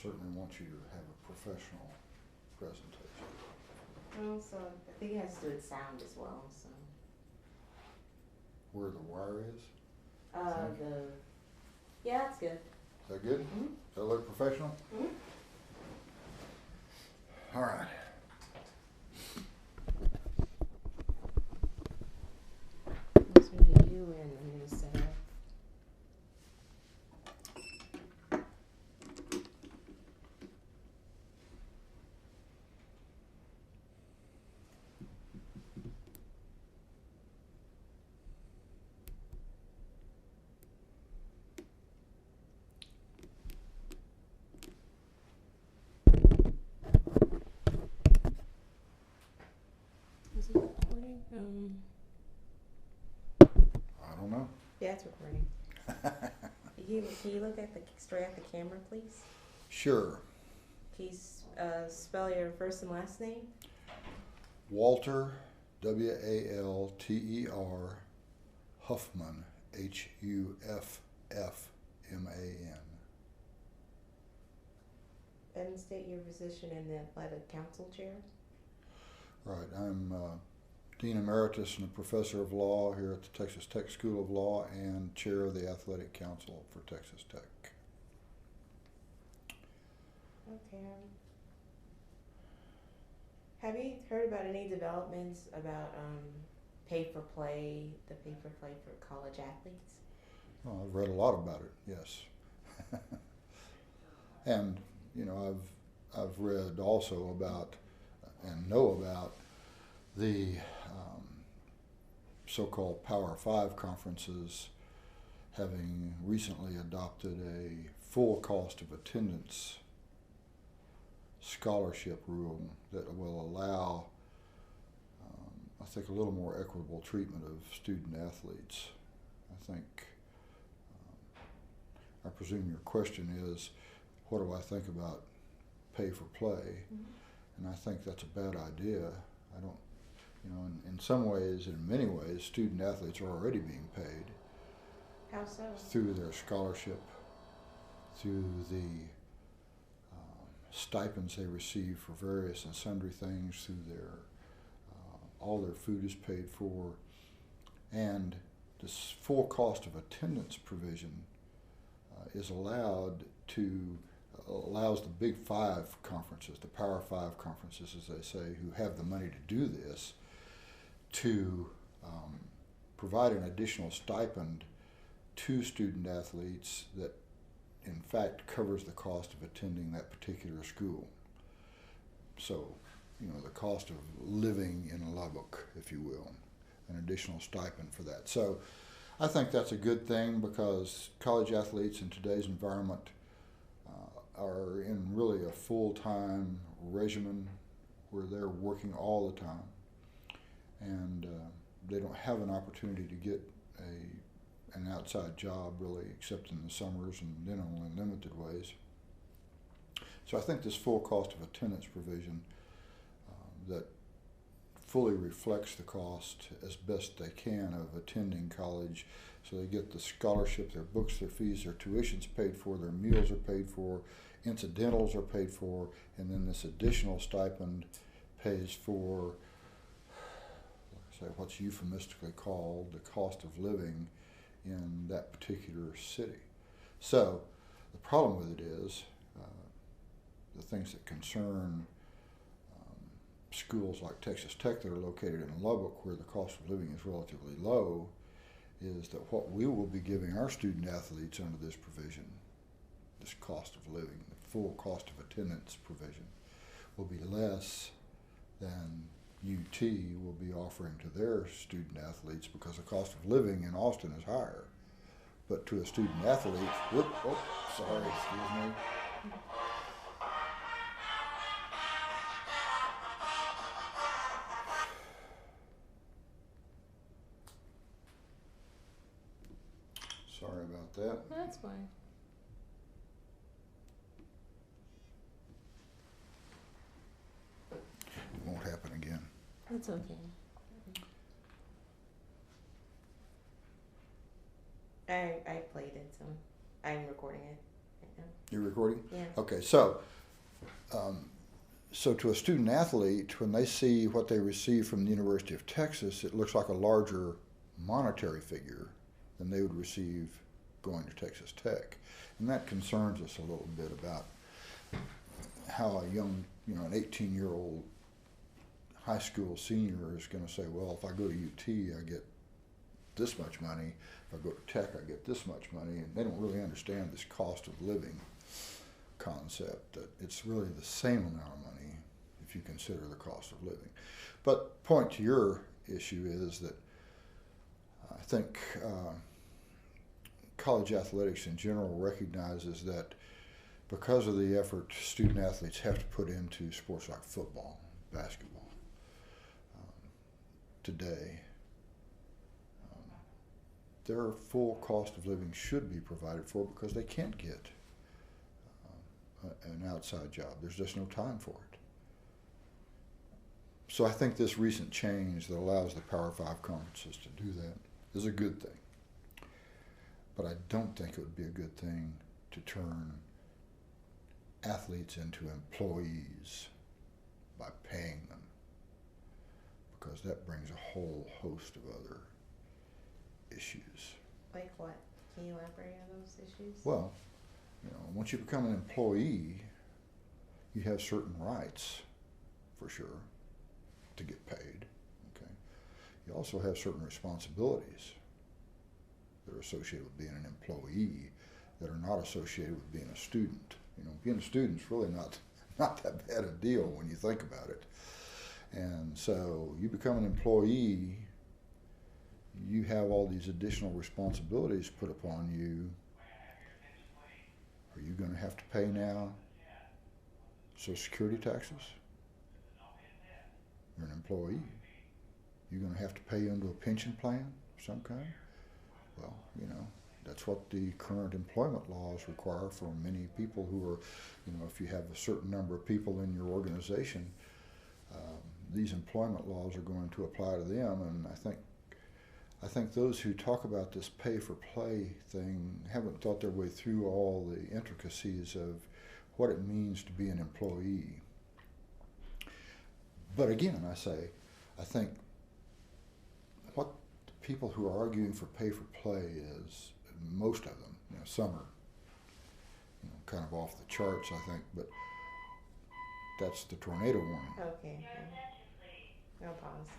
certainly want you to have a professional presentation. Well, so I think it has to do with sound as well, so. Where the wire is? Yeah, that's good. Is that good? Mm-hmm. Does that look professional? Mm-hmm. All right. Which one do you and I'm gonna set up? Is it recording? I don't know. Yeah, it's recording. Can you look at straight at the camera, please? Sure. Can you spell your first and last name? Walter, W-A-L-T-E-R, Huffman, H-U-F-F-M-A-N. And state your position in the athletic council chair. Right. I'm Dean Emeritus and a Professor of Law here at the Texas Tech School of Law and Chair of the Athletic Council for Texas Tech. Okay. Have you heard about any developments about pay for play, the pay for play for college athletes? Well, I've read a lot about it, yes. And, you know, I've read also about and know about the so-called Power 5 conferences having recently adopted a full cost of attendance scholarship rule that will allow, I think, a little more equitable treatment of student athletes. I think, I presume your question is, what do I think about pay for play? Mm-hmm. And I think that's a bad idea. I don't, you know, in some ways, in many ways, student athletes are already being paid. How so? Through their scholarship, through the stipends they receive for various and sundry things, through their, all their food is paid for, and this full cost of attendance provision is allows the big 5 conferences, the Power 5 conferences, as they say, who have the money to do this, to provide an additional stipend to student athletes that in fact covers the cost of attending that particular school. So, you know, the cost of living in Lubbock, if you will, an additional stipend for that. So I think that's a good thing because college athletes in today's environment are in really a full-time regimen where they're working all the time, and they don't have an opportunity to get an outside job really, except in the summers and then only in limited ways. So I think this full cost of attendance provision that fully reflects the cost as best they can of attending college, so they get the scholarship, their books, their fees, their tuition's paid for, their meals are paid for, incidentals are paid for, and then this additional stipend pays for, like I say, what's euphemistically called the cost of living in that particular city. So the problem with it is the things that concern schools like Texas Tech that are located in Lubbock, where the cost of living is relatively low, is that what we will be giving our student athletes under this provision, this cost of living, the full cost of attendance provision, will be less than UT will be offering to their student athletes, because the cost of living in Austin is higher. But to a student athlete, sorry, excuse me. Sorry about that. That's fine. It won't happen again. That's okay. I played it, so I'm recording it. You're recording? Yeah. Okay, so so to a student athlete, when they see what they receive from the University of Texas, it looks like a larger monetary figure than they would receive going to Texas Tech. And that concerns us a little bit about how a young, an 18-year-old high school senior is going to say, well, if I go to UT, I get this much money. If I go to Tech, I get this much money. And they don't really understand this cost of living concept, that it's really the same amount of money if you consider the cost of living. But point to your issue is that I think college athletics in general recognizes that because of the effort student athletes have to put into sports like football, basketball, today, their full cost of living should be provided for because they can't get an outside job. There's just no time for it. So I think this recent change that allows the Power 5 conferences to do that is a good thing. But I don't think it would be a good thing to turn athletes into employees by paying them, because that brings a whole host of other issues. Like what? Can you elaborate on those issues? Well, once you become an employee, you have certain rights, for sure, to get paid. Okay. You also have certain responsibilities that are associated with being an employee that are not associated with being a student. Being a student is really not that bad a deal when you think about it. And so you become an employee, you have all these additional responsibilities put upon you. Are you going to have to pay now Social Security taxes? You're an employee. You're going to have to pay into a pension plan of some kind? Well, that's what the current employment laws require for many people who are, if you have a certain number of people in your organization, these employment laws are going to apply to them. And I think those who talk about this pay for play thing haven't thought their way through all the intricacies of what it means to be an employee. But again, I think what the people who are arguing for pay for play is, most of them, some are kind of off the charts, I think, but that's the tornado warning. Okay. No pause.